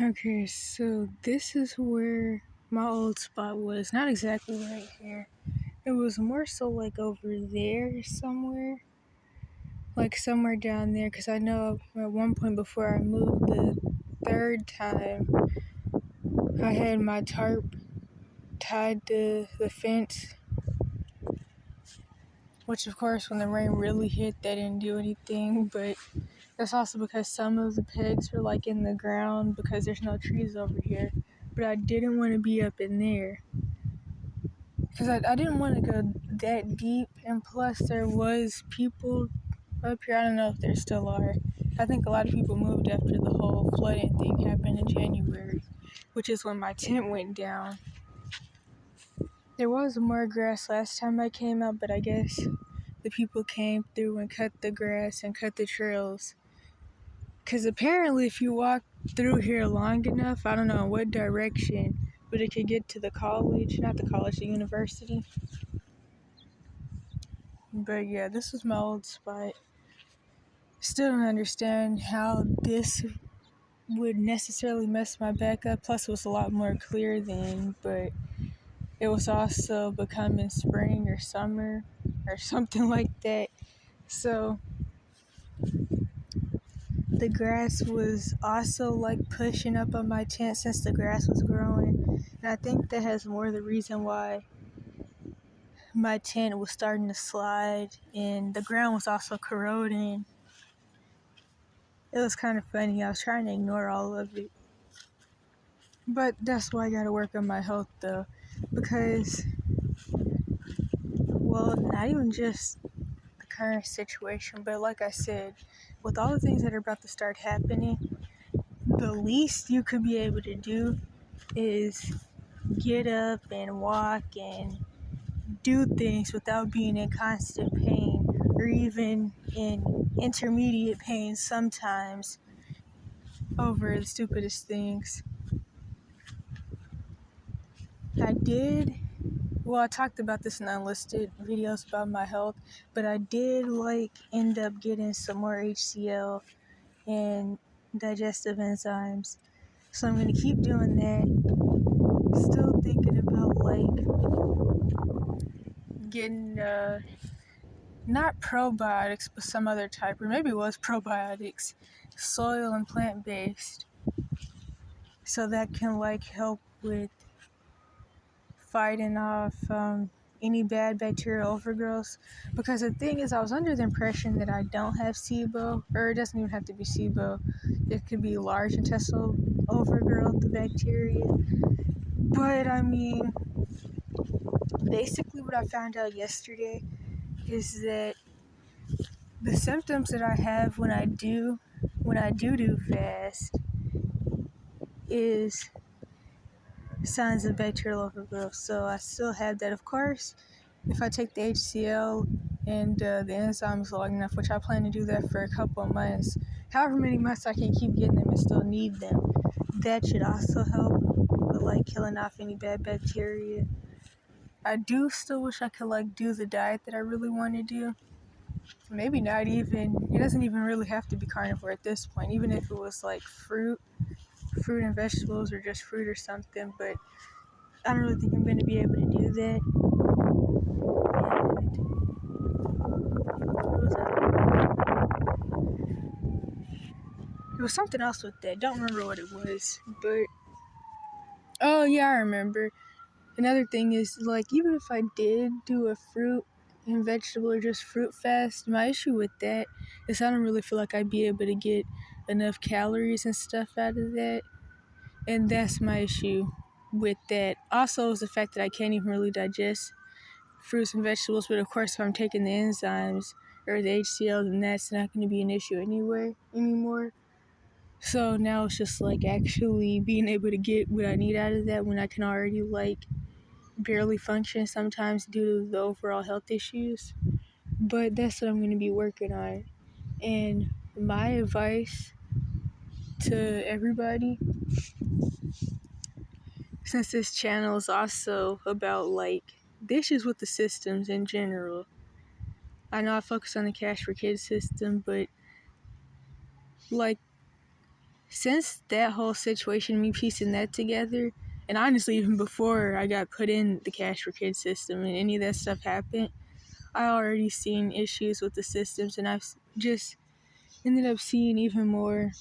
Okay, so this is where my old spot was. Not exactly right here. It was more so like over there somewhere. Like somewhere down there. Because I know at one point before I moved the third time, I had my tarp tied to the fence. Which, of course, when the rain really hit, that didn't do anything. But that's also because some of the pegs were like in the ground because there's no trees over here. But I didn't want to be up in there. Because I didn't want to go that deep, and plus there was people up here. I don't know if there still are. I think a lot of people moved after the whole flooding thing happened in January, which is when my tent went down. There was more grass last time I came out, but I guess the people came through and cut the grass and cut the trails. Because apparently if you walk through here long enough, I don't know in what direction, but it could get to the college, not the college, the university. But yeah, this was my old spot. Still don't understand how this would necessarily mess my back up. Plus, it was a lot more clear then, but it was also becoming spring or summer or something like that. So the grass was also like pushing up on my tent since the grass was growing. And I think that has more the reason why my tent was starting to slide and the ground was also corroding. It was kind of funny. I was trying to ignore all of it. But that's why I gotta work on my health though. Because, well, not even just the current situation, but like I said, with all the things that are about to start happening, the least you could be able to do is get up and walk and do things without being in constant pain or even in intermediate pain sometimes over the stupidest things. I talked about this in unlisted videos about my health, but I did end up getting some more HCl and digestive enzymes. So I'm going to keep doing that. Still thinking about getting not probiotics, but some other type, or maybe it was probiotics, soil and plant-based. So that can help with fighting off any bad bacterial overgrowth. Because the thing is, I was under the impression that I don't have SIBO, or it doesn't even have to be SIBO. It could be large intestinal overgrowth of bacteria. But I mean, basically what I found out yesterday is that the symptoms that I have when I do fast is signs of bacterial overgrowth. So I still have that. Of course, if I take the HCl and the enzymes long enough, which I plan to do that for a couple of months, however many months I can keep getting them and still need them, that should also help with killing off any bad bacteria. I do still wish I could do the diet that I really want to do. Maybe not even, it doesn't even really have to be carnivore at this point, even if it was fruit and vegetables or just fruit or something, but I don't really think I'm going to be able to do that. And what was that? It was something else with that. Don't remember what it was, but oh yeah, I remember. Another thing is even if I did do a fruit and vegetable or just fruit fast, my issue with that is I don't really feel like I'd be able to get enough calories and stuff out of that, and that's my issue with that. Also is the fact that I can't even really digest fruits and vegetables, but of course if I'm taking the enzymes or the HCl, then that's not going to be an issue anymore. So now it's just actually being able to get what I need out of that when I can already barely function sometimes due to the overall health issues. But that's what I'm going to be working on. And my advice to everybody, since this channel is also about issues with the systems in general. I know I focus on the Cash for Kids system, but since that whole situation, me piecing that together, and honestly, even before I got put in the Cash for Kids system and any of that stuff happened, I already seen issues with the systems, and I've just ended up seeing even more,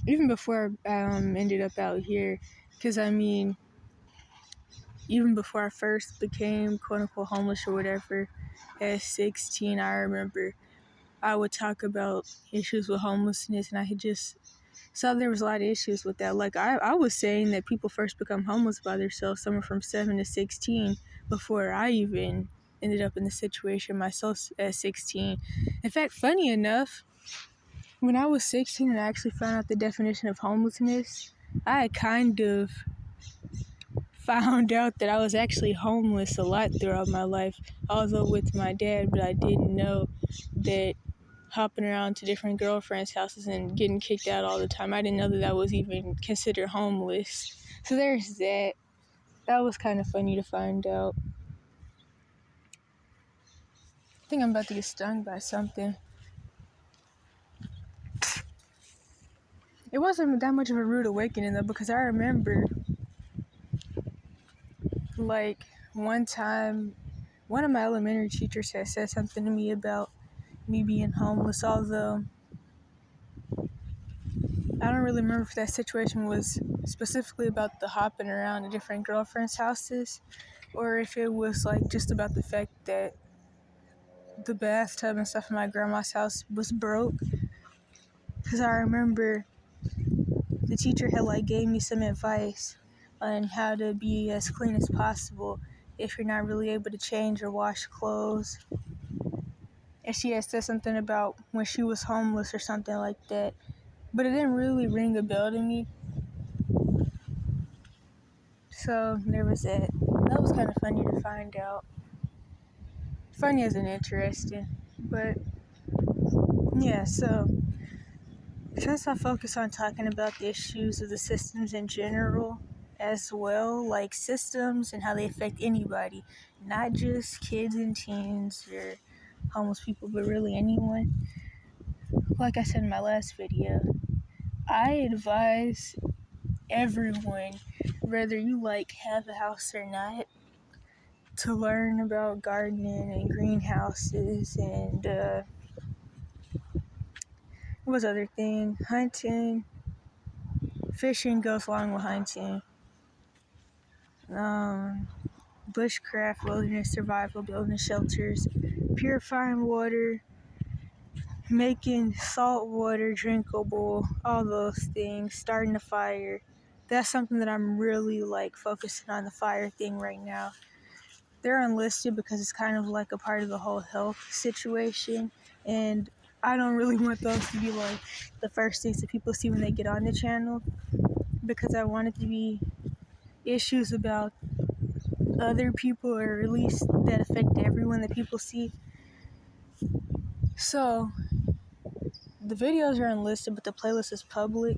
even before I ended up out here. Because I mean, even before I first became quote unquote homeless or whatever, at 16, I remember I would talk about issues with homelessness, and I had just saw there was a lot of issues with that. Like, I was saying that people first become homeless by themselves somewhere from 7 to 16 before I even ended up in the situation myself at 16. In fact, funny enough, when I was 16 and I actually found out the definition of homelessness, I had kind of found out that I was actually homeless a lot throughout my life, although with my dad, but I didn't know that hopping around to different girlfriends' houses and getting kicked out all the time, I didn't know that that was even considered homeless. So there's that. That was kind of funny to find out. I think I'm about to get stung by something. It wasn't that much of a rude awakening though, because I remember, like, one time, one of my elementary teachers had said something to me about me being homeless, although I don't really remember if that situation was specifically about the hopping around to different girlfriends' houses, or if it was like just about the fact that the bathtub and stuff in my grandma's house was broke. Because I remember the teacher had like gave me some advice on how to be as clean as possible if you're not really able to change or wash clothes. And she had said something about when she was homeless or something like that. But it didn't really ring a bell to me. So there was that. That was kind of funny to find out. Funny isn't interesting. But yeah, so since I focus on talking about the issues of the systems in general as well, like systems and how they affect anybody, not just kids and teens or homeless people, but really anyone. Like I said in my last video, I advise everyone, whether you like have a house or not, to learn about gardening and greenhouses and what was the other thing? Hunting. Fishing goes along with hunting. Bushcraft, wilderness survival, building shelters, purifying water, making salt water drinkable, all those things, starting a fire. That's something that I'm really like focusing on, the fire thing right now. They're unlisted because it's kind of like a part of the whole health situation, and I don't really want those to be like the first things that people see when they get on the channel, because I want it to be issues about other people, or at least that affect everyone that people see. So the videos are unlisted, but the playlist is public.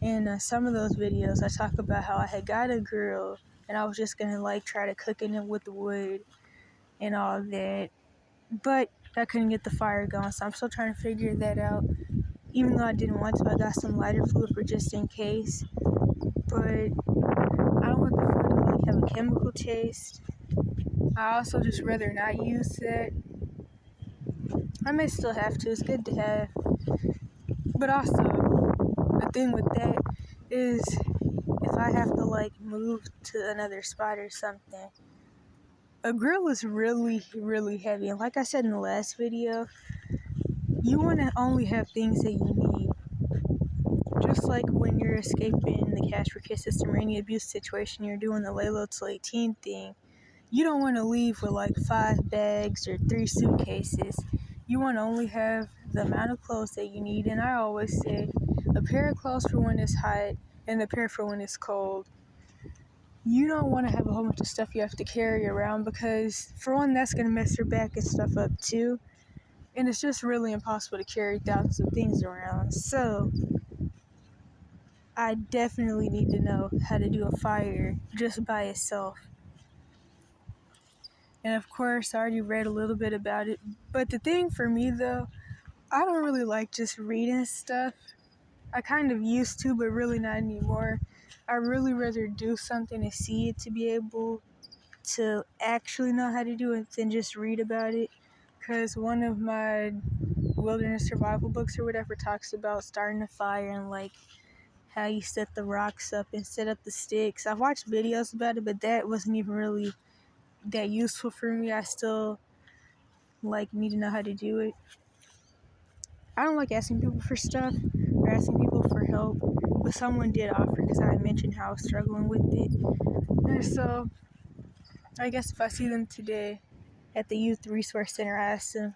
And some of those videos, I talk about how I had got a grill and I was just gonna like try to cook in it with the wood and all that, but I couldn't get the fire going, so I'm still trying to figure that out. Even though I didn't want to, I got some lighter fluid for just in case. But I don't want the food to like have a chemical taste. I also just rather not use that. I may still have to. It's good to have. But also, the thing with that is, if I have to like move to another spot or something, a grill is really, really heavy. And like I said in the last video, you want to only have things that you need. Just like when you're escaping the cash for kids system or any abuse situation, you're doing the lay low till 18 thing. You don't want to leave with like 5 bags or 3 suitcases. You want to only have the amount of clothes that you need. And I always say a pair of clothes for when it's hot and a pair for when it's cold. You don't want to have a whole bunch of stuff you have to carry around, because for one, that's going to mess your back and stuff up too. And it's just really impossible to carry thousands of things around. So I definitely need to know how to do a fire just by itself. And of course, I already read a little bit about it. But the thing for me though, I don't really like just reading stuff. I kind of used to, but really not anymore. I really rather do something and see it to be able to actually know how to do it than just read about it. Because one of my wilderness survival books or whatever talks about starting a fire and like how you set the rocks up and set up the sticks. I've watched videos about it, but that wasn't even really that useful for me. I still like need to know how to do it. I don't like asking people for stuff or asking people for help, but someone did offer because I mentioned how I was struggling with it. And so I guess if I see them today at the youth resource center, I ask them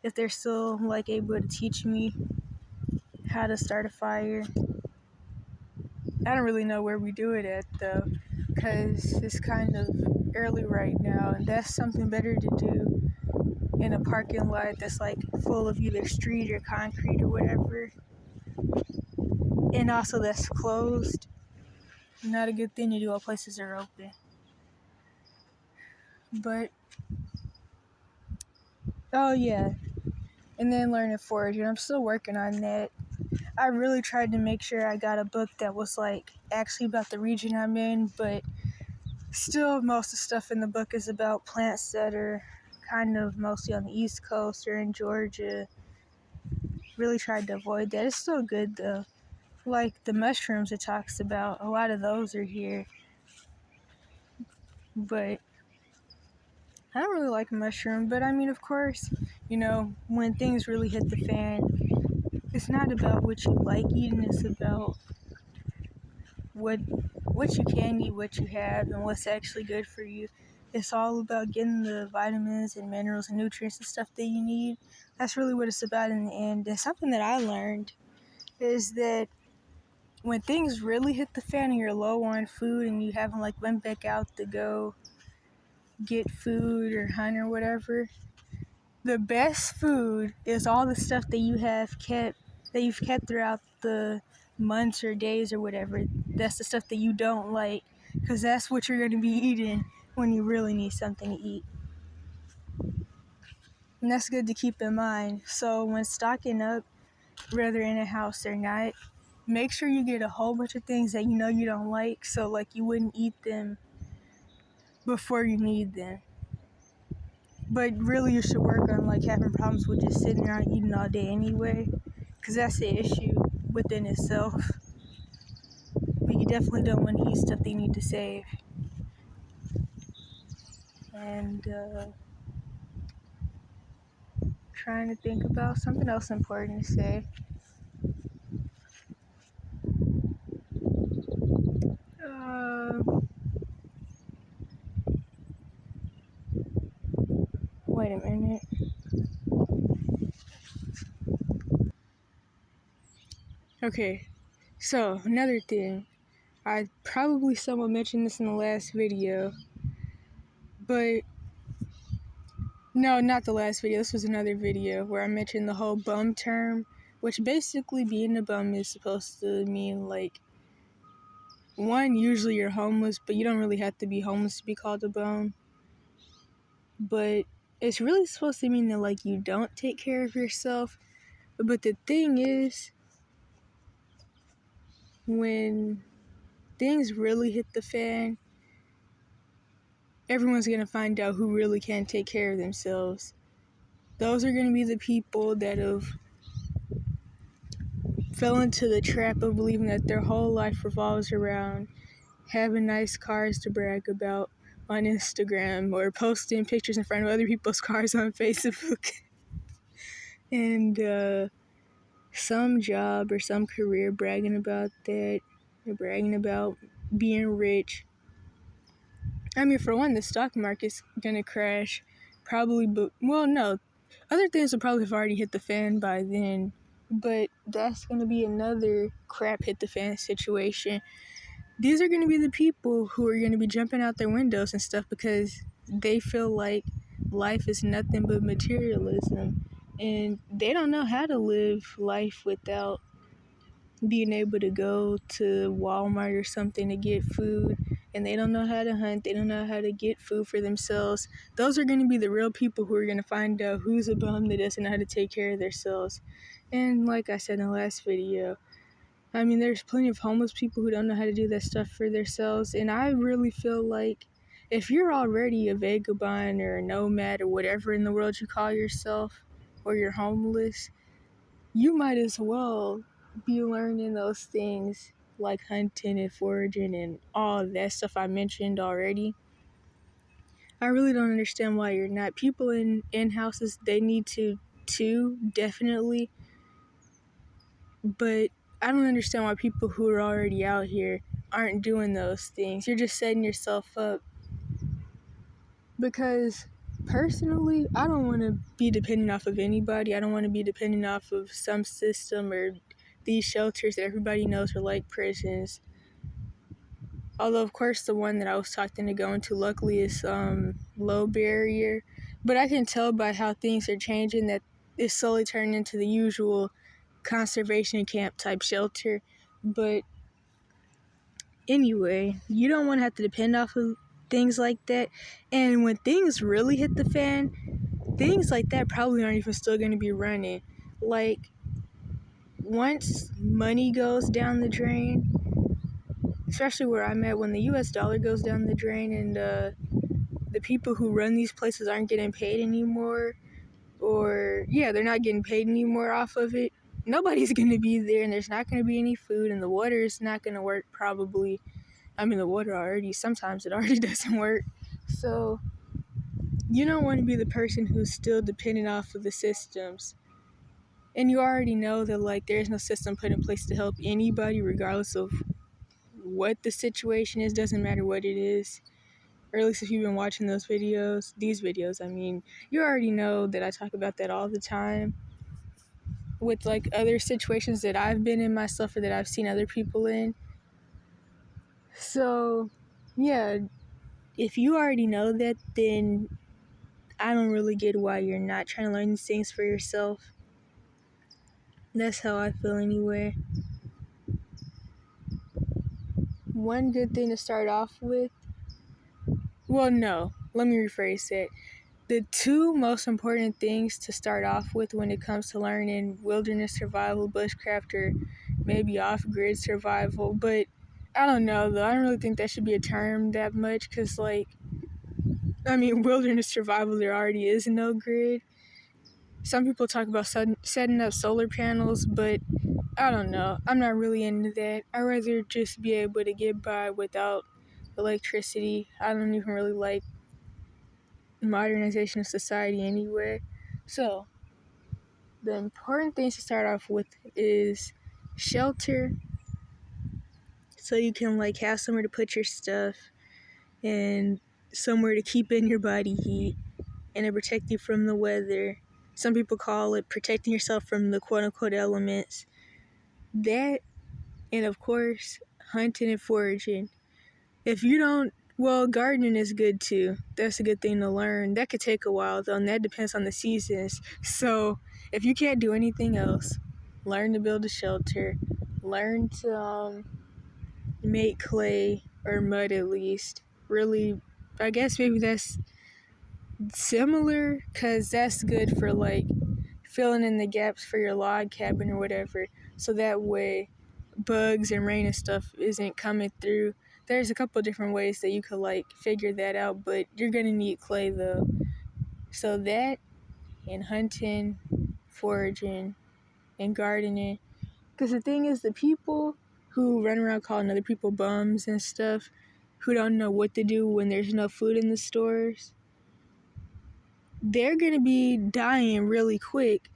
if they're still like able to teach me how to start a fire. I don't really know where we do it at though, because it's kind of early right now, and that's something better to do in a parking lot that's like full of either street or concrete or whatever, and also that's closed. Not a good thing to do while places are open. But oh yeah, and then learning foraging. I'm still working on that. I really tried to make sure I got a book that was like actually about the region I'm in, but still most of the stuff in the book is about plants that are kind of mostly on the East Coast or in Georgia. Really tried to avoid that. It's still good though. Like the mushrooms it talks about, a lot of those are here. But I don't really like mushroom, but I mean, of course, when things really hit the fan, it's not about what you like eating, it's about what you can eat, what you have, and what's actually good for you. It's all about getting the vitamins and minerals and nutrients and stuff that you need. That's really what it's about in the end. And something that I learned is that when things really hit the fan and you're low on food and you haven't like went back out to go get food or hunt or whatever, the best food is all the stuff that you've kept throughout the months or days or whatever. That's the stuff that you don't like, because that's what you're going to be eating when you really need something to eat. And that's good to keep in mind. So when stocking up, whether in a house or not, make sure you get a whole bunch of things that you know you don't like, so like you wouldn't eat them before you need them. But really you should work on like having problems with just sitting around eating all day anyway, because that's the issue within itself. But you definitely don't want to eat stuff that you need to save. And trying to think about something else important to say. Wait a minute. Okay, so another thing. I probably someone mentioned this in the last video, but no, not the last video. This was another video where I mentioned the whole bum term, which basically being a bum is supposed to mean like, one, usually you're homeless, but you don't really have to be homeless to be called a bum. But it's really supposed to mean that like you don't take care of yourself. But the thing is, when things really hit the fan, everyone's going to find out who really can take care of themselves. Those are going to be the people that have fell into the trap of believing that their whole life revolves around having nice cars to brag about on Instagram or posting pictures in front of other people's cars on Facebook. And some job or some career bragging about that. They're bragging about being rich. I mean, for one, the stock market's gonna crash probably, but well, no, other things will probably have already hit the fan by then, but that's gonna be another crap hit the fan situation. These are gonna be the people who are gonna be jumping out their windows and stuff because they feel like life is nothing but materialism, and they don't know how to live life without being able to go to Walmart or something to get food, and they don't know how to hunt, they don't know how to get food for themselves. Those are going to be the real people who are going to find out who's a bum that doesn't know how to take care of themselves. And like I said in the last video, I mean, there's plenty of homeless people who don't know how to do that stuff for themselves, and I really feel like if you're already a vagabond or a nomad or whatever in the world you call yourself, or you're homeless, you might as well be learning those things like hunting and foraging and all that stuff I mentioned already. I really don't understand why you're not. People in houses, they need to too, definitely. But I don't understand why people who are already out here aren't doing those things. You're just setting yourself up. Because personally, I don't want to be dependent off of anybody. I don't want to be dependent off of some system or these shelters that everybody knows are like prisons. Although, of course, the one that I was talking to go into, luckily, is low barrier. But I can tell by how things are changing that it's slowly turning into the usual conservation camp type shelter. But anyway, you don't want to have to depend off of things like that. And when things really hit the fan, things like that probably aren't even still going to be running. Like, once money goes down the drain, especially where I'm at, when the US dollar goes down the drain and the people who run these places aren't getting paid anymore, or they're not getting paid anymore off of it, nobody's going to be there, and there's not going to be any food, and the water is not going to work probably. I mean, the water sometimes it already doesn't work. So you don't want to be the person who's still dependent off of the systems. And you already know that, like, there's no system put in place to help anybody regardless of what the situation is. Doesn't matter what it is. Or at least if you've been watching these videos, I mean, you already know that I talk about that all the time with, like, other situations that I've been in myself or that I've seen other people in. So, yeah, if you already know that, then I don't really get why you're not trying to learn these things for yourself. That's how I feel anyway. One good thing to start off with, well, no, let me rephrase it. The two most important things to start off with when it comes to learning wilderness survival, bushcraft, or maybe off-grid survival, but I don't know though, I don't really think that should be a term that much, because, like, I mean, wilderness survival, there already is no grid. Some people talk about setting up solar panels, but I don't know. I'm not really into that. I'd rather just be able to get by without electricity. I don't even really like modernization of society anyway. So, the important things to start off with is shelter. So you can, like, have somewhere to put your stuff and somewhere to keep in your body heat and to protect you from the weather. Some people call it protecting yourself from the quote-unquote elements. That, and of course, hunting and foraging. If you don't, well, gardening is good too. That's a good thing to learn. That could take a while though, and that depends on the seasons. So if you can't do anything else, learn to build a shelter. Learn to make clay or mud at least. Really, I guess maybe that's similar, because that's good for, like, filling in the gaps for your log cabin or whatever, so that way bugs and rain and stuff isn't coming through. There's a couple different ways that you could, like, figure that out, but you're gonna need clay though. So that, and hunting, foraging, and gardening. Because the thing is, the people who run around calling other people bums and stuff, who don't know what to do when there's no food in the stores, they're gonna be dying really quick,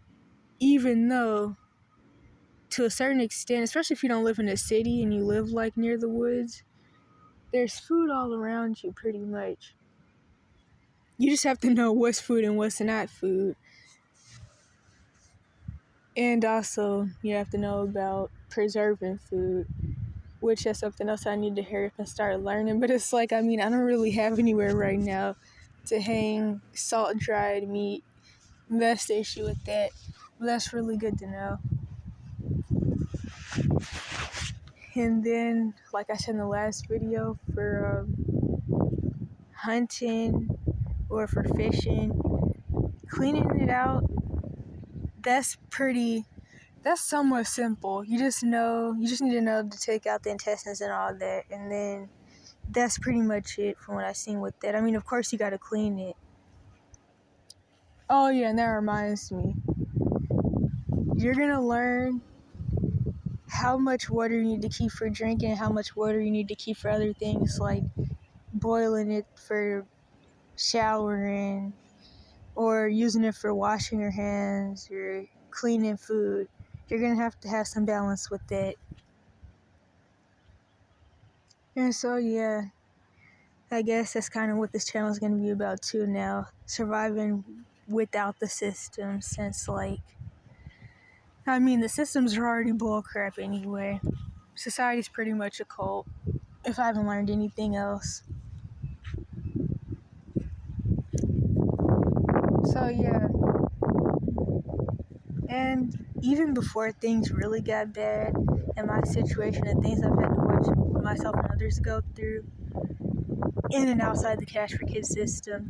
even though, to a certain extent, especially if you don't live in a city and you live, like, near the woods, there's food all around you pretty much. You just have to know what's food and what's not food. And also, you have to know about preserving food, which is something else I need to hurry up and start learning. But it's like, I mean, I don't really have anywhere right now to hang salt-dried meat. That's the issue with that. But that's really good to know. And then, like I said in the last video, for hunting or for fishing, cleaning it out, that's pretty that's somewhat simple. You just need to know to take out the intestines and all that, and then that's pretty much it from what I've seen with that. I mean, of course you gotta clean it. Oh yeah, and that reminds me. You're gonna learn how much water you need to keep for drinking and how much water you need to keep for other things like boiling it for showering or using it for washing your hands or cleaning food. You're gonna have to have some balance with that. And so yeah, I guess that's kind of what this channel is gonna be about too now. Surviving without the system, since the systems are already bullcrap anyway. Society's pretty much a cult, if I haven't learned anything else. So yeah, and even before things really got bad in my situation and things I've had to watch myself and others go through in and outside the Cash for Kids system,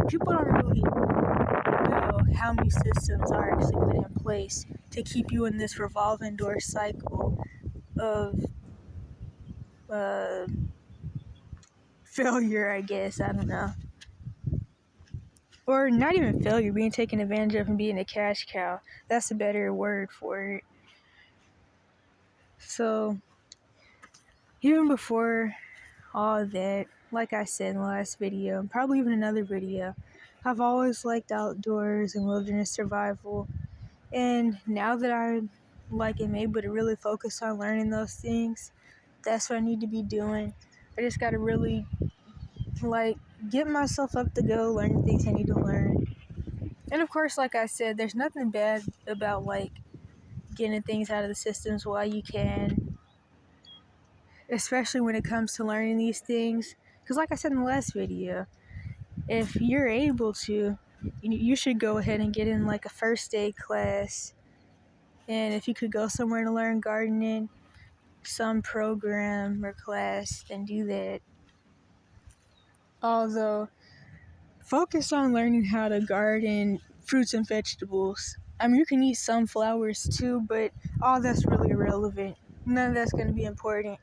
people don't really know how many systems are actually put in place to keep you in this revolving door cycle of failure, I guess. I don't know. Or not even failure, being taken advantage of and being a cash cow. That's a better word for it. So, even before all that, like I said in the last video, probably even another video, I've always liked outdoors and wilderness survival. And now that I'm able to really focus on learning those things, that's what I need to be doing. I just gotta really get myself up to go learn the things I need to learn. And of course, like I said, there's nothing bad about getting things out of the systems while you can, especially when it comes to learning these things. Because like I said in the last video, if you're able to, you should go ahead and get in a first aid class. And if you could go somewhere to learn gardening, some program or class, then do that. Although, focus on learning how to garden fruits and vegetables. I mean, you can eat some flowers too, but all that's really irrelevant. None of that's going to be important.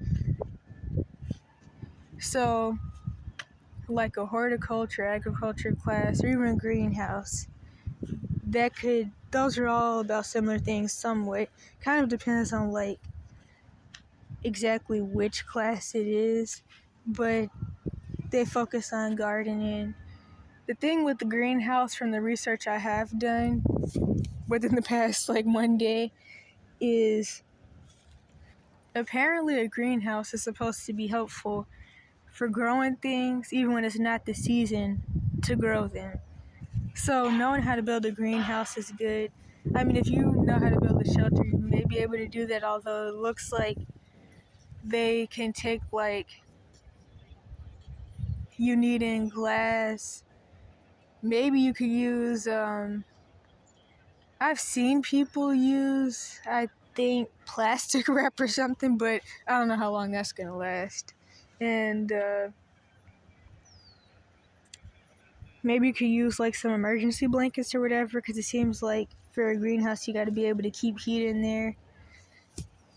So, like a horticulture, agriculture class, or even a greenhouse, those are all about similar things somewhat. Kind of depends on exactly which class it is, but they focus on gardening. The thing with the greenhouse, from the research I have done within the past 1 day, is apparently a greenhouse is supposed to be helpful for growing things even when it's not the season to grow them. So knowing how to build a greenhouse is good. I mean, if you know how to build a shelter, you may be able to do that, although it looks like they can take you need in glass. Maybe you could use I've seen people use, I think, plastic wrap or something, but I don't know how long that's gonna last. And maybe you could use some emergency blankets or whatever, because it seems like for a greenhouse you got to be able to keep heat in there.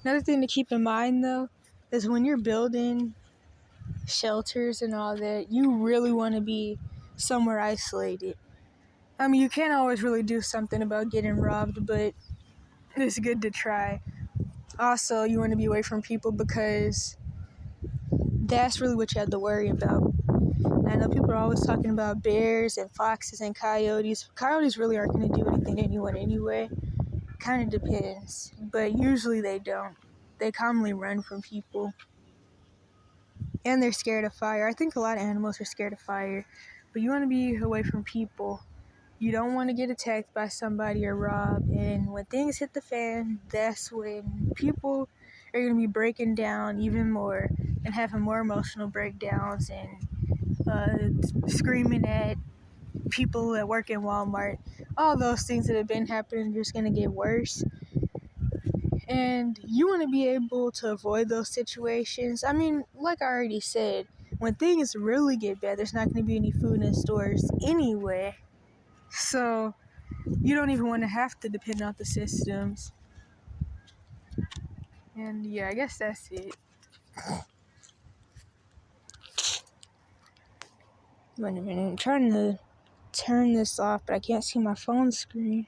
Another thing to keep in mind though is when you're building shelters and all that, you really want to be somewhere isolated. I mean, you can't always really do something about getting robbed, but it's good to try. Also, you want to be away from people, because that's really what you have to worry about. I know people are always talking about bears and foxes and coyotes. Coyotes really aren't going to do anything to anyone anyway. Kind of depends, but usually they don't. They commonly run from people. And they're scared of fire. I think a lot of animals are scared of fire, but you want to be away from people. You don't want to get attacked by somebody or robbed. And when things hit the fan, that's when people are going to be breaking down even more and having more emotional breakdowns and screaming at people that work in Walmart. All those things that have been happening are just going to get worse. And you want to be able to avoid those situations. I mean, like I already said, when things really get bad, there's not going to be any food in stores anyway. So you don't even want to have to depend on the systems. And yeah, I guess that's it. Wait a minute, I'm trying to turn this off, but I can't see my phone screen.